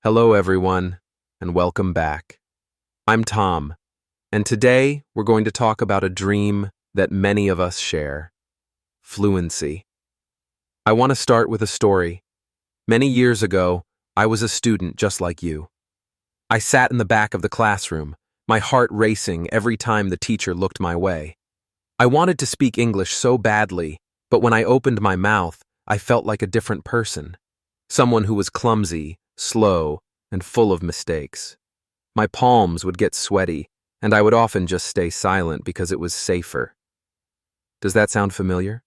Hello, everyone, and welcome back. I'm Tom, and today we're going to talk about a dream that many of us share: fluency. I want to start with a story. Many years ago, I was a student just like you. I sat in the back of the classroom, my heart racing every time the teacher looked my way. I wanted to speak English so badly, but when I opened my mouth, I felt like a different person. Someone who was clumsy, slow, and full of mistakes. My palms would get sweaty, and I would often just stay silent because it was safer. Does that sound familiar?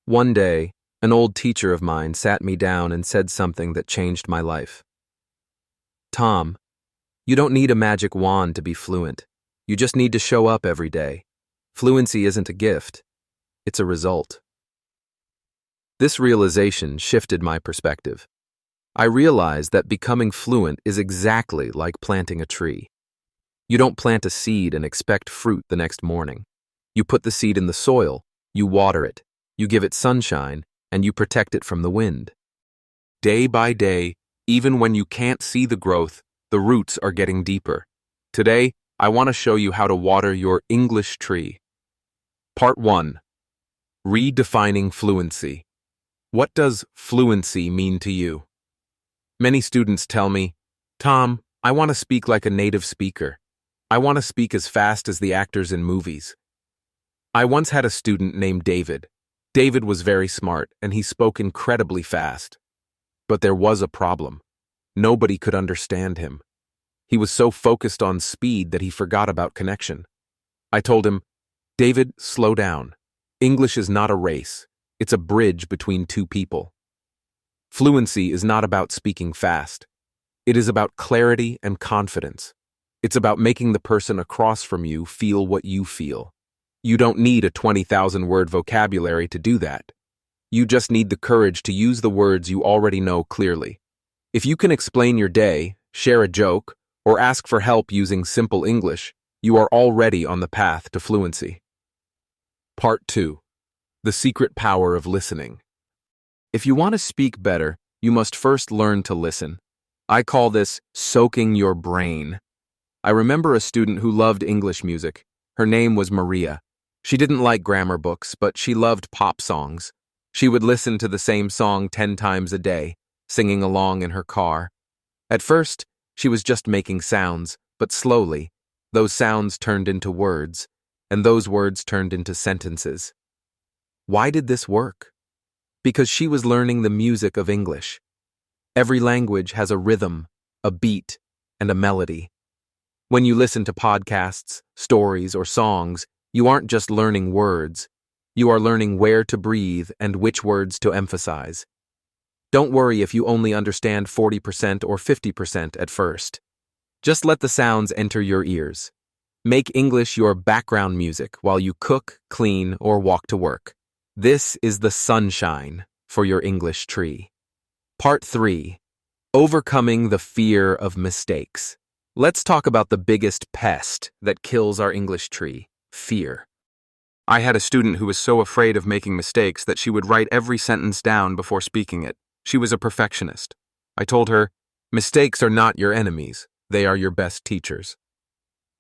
One day, an old teacher of mine sat me down and said something that changed my life. Tom, you don't need a magic wand to be fluent. You just need to show up every day. Fluency isn't a gift, it's a result. This realization shifted my perspective. I realized that becoming fluent is exactly like planting a tree. You don't plant a seed and expect fruit the next morning. You put the seed in the soil, you water it, you give it sunshine, and you protect it from the wind. Day by day, even when you can't see the growth, the roots are getting deeper. Today, I want to show you how to water your English tree. Part 1. Redefining fluency. What does fluency mean to you? Many students tell me, Tom, I want to speak like a native speaker. I want to speak as fast as the actors in movies. I once had a student named David. David was very smart, and he spoke incredibly fast. But there was a problem. Nobody could understand him. He was so focused on speed that he forgot about connection. I told him, David, slow down. English is not a race. It's a bridge between two people. Fluency is not about speaking fast. It is about clarity and confidence. It's about making the person across from you feel what you feel. You don't need a 20,000-word vocabulary to do that. You just need the courage to use the words you already know clearly. If you can explain your day, share a joke, or ask for help using simple English, you are already on the path to fluency. Part 2. The secret power of listening. If you want to speak better, you must first learn to listen. I call this soaking your brain. I remember a student who loved English music. Her name was Maria. She didn't like grammar books, but she loved pop songs. She would listen to the same song 10 times a day, singing along in her car. At first, she was just making sounds, but slowly, those sounds turned into words, and those words turned into sentences. Why did this work? Because she was learning the music of English. Every language has a rhythm, a beat, and a melody. When you listen to podcasts, stories, or songs, you aren't just learning words. You are learning where to breathe and which words to emphasize. Don't worry if you only understand 40% or 50% at first. Just let the sounds enter your ears. Make English your background music while you cook, clean, or walk to work. This is the sunshine for your English tree. Part 3. Overcoming the fear of mistakes. Let's talk about the biggest pest that kills our English tree: fear. I had a student who was so afraid of making mistakes that she would write every sentence down before speaking it. She was a perfectionist. I told her, mistakes are not your enemies. They are your best teachers.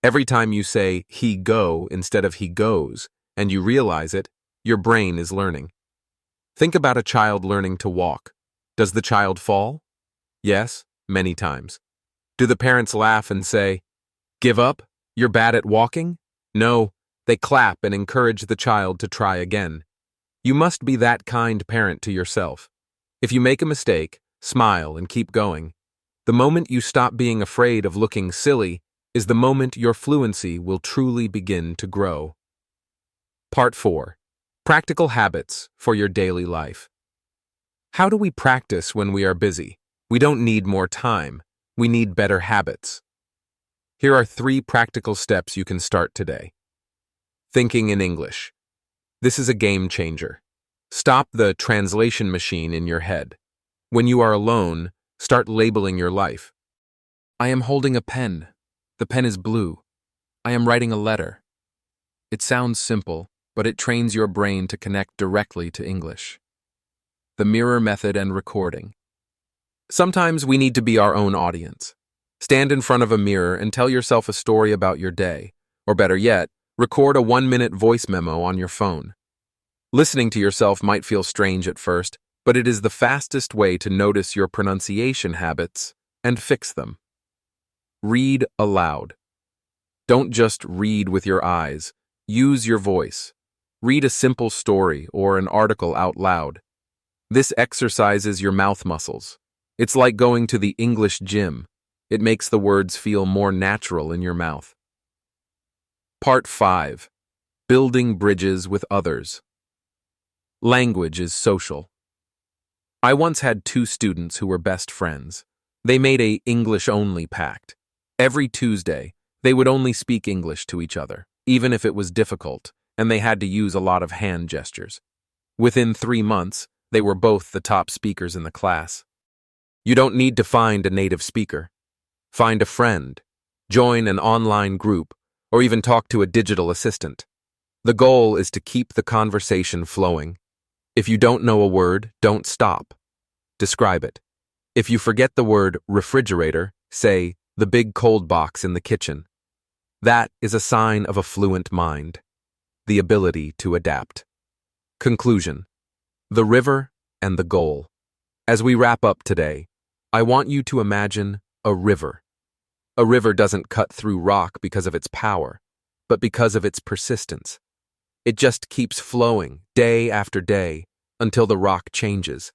Every time you say he go instead of he goes, and you realize it, your brain is learning. Think about a child learning to walk. Does the child fall? Yes, many times. Do the parents laugh and say, give up? You're bad at walking? No, they clap and encourage the child to try again. You must be that kind parent to yourself. If you make a mistake, smile and keep going. The moment you stop being afraid of looking silly is the moment your fluency will truly begin to grow. Part 4. Practical habits for your daily life. How do we practice when we are busy? We don't need more time. We need better habits. Here are 3 practical steps you can start today. Thinking in English. This is a game changer. Stop the translation machine in your head. When you are alone, start labeling your life. I am holding a pen. The pen is blue. I am writing a letter. It sounds simple, but it trains your brain to connect directly to English. The mirror method and recording. Sometimes we need to be our own audience. Stand in front of a mirror and tell yourself a story about your day, or better yet, record a 1-minute voice memo on your phone. Listening to yourself might feel strange at first, but it is the fastest way to notice your pronunciation habits and fix them. Read aloud. Don't just read with your eyes. Use your voice. Read a simple story or an article out loud. This exercises your mouth muscles. It's like going to the English gym. It makes the words feel more natural in your mouth. Part 5. Building bridges with others. Language is social. I once had 2 students who were best friends. They made a English-only pact. Every Tuesday, they would only speak English to each other, even if it was difficult, and they had to use a lot of hand gestures. Within 3 months, they were both the top speakers in the class. You don't need to find a native speaker. Find a friend, join an online group, or even talk to a digital assistant. The goal is to keep the conversation flowing. If you don't know a word, don't stop. Describe it. If you forget the word refrigerator, say, the big cold box in the kitchen. That is a sign of a fluent mind. The ability to adapt. Conclusion. The river and the goal. As we wrap up today, I want you to imagine a river. A river doesn't cut through rock because of its power, but because of its persistence. It just keeps flowing day after day until the rock changes.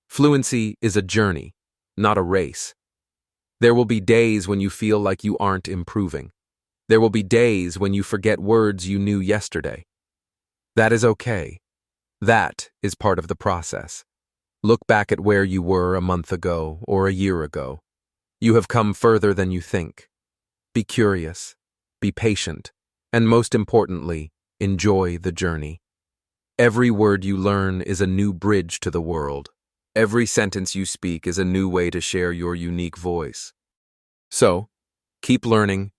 Fluency is a journey, not a race. There will be days when you feel like you aren't improving. There will be days when you forget words you knew yesterday. That is okay. That is part of the process. Look back at where you were a month ago or a year ago. You have come further than you think. Be curious, be patient, and most importantly, enjoy the journey. Every word you learn is a new bridge to the world. Every sentence you speak is a new way to share your unique voice. So, keep learning,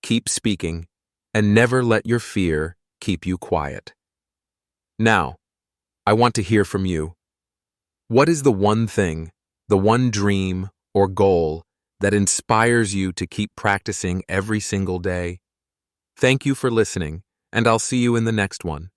keep speaking, and never let your fear keep you quiet. Now, I want to hear from you. What is the one thing, the one dream or goal that inspires you to keep practicing every single day? Thank you for listening, and I'll see you in the next one.